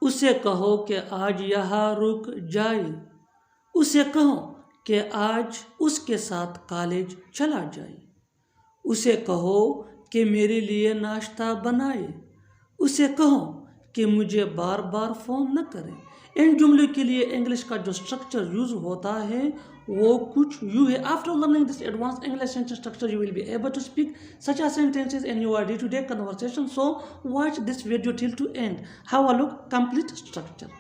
उसे कहो कि आज यहाँ रुक जाए। उसे कहो कि आज उसके साथ कॉलेज चला जाए। उसे कहो कि मेरे लिए नाश्ता बनाए। उसे कहो कि मुझे बार बार फ़ोन न करे। इन जुमलों के लिए इंग्लिश का जो स्ट्रक्चर यूज़ होता है वो कुछ यूँ है। After learning this advance English sentence structure you will be able to speak such as sentences in your day-to-day conversation. So watch this video till to end. Have a look complete structure.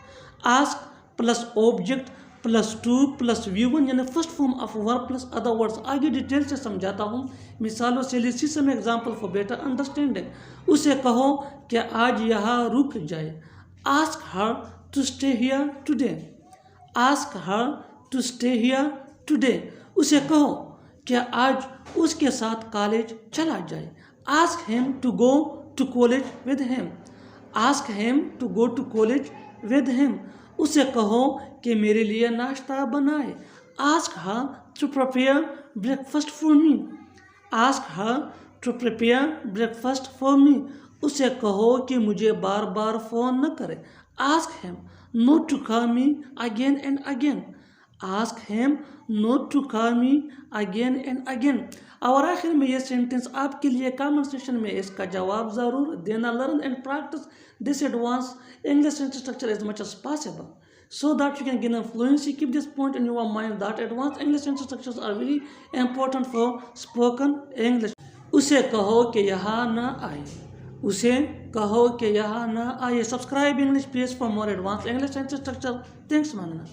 Ask plus object plus two plus V1 यानी first form of verb plus other words. आगे detail से समझाता हूँ मिसालों से। Let's see some example for better understanding. उसे कहो कि आज यहाँ रुक जाए। Ask her to stay here today. Ask her to stay here today. उसे कहो कि आज उसके साथ कॉलेज चला जाए। Ask him to go to college with him. Ask him to go to college with him. उसे कहो कि मेरे लिए नाश्ता बनाए। Ask her to prepare breakfast for me. Ask her to prepare breakfast for me. उसे कहो कि मुझे बार बार फ़ोन न करे। Ask him not to call me again and again. Ask him not to call me again and again. और आखिर में ये सेंटेंस आपके लिए कमेंट सेक्शन में इसका जवाब ज़रूर देना। Learn and practice this advance English sentence structure as much as possible so that you can gain fluency. Keep this point in your mind that advanced English sentence structures are very important for spoken English. उसे कहो कि यहाँ न आए। उसे कहो कि यहाँ न आए। Subscribe English please for more advanced English sentence structure. Thanks मानना।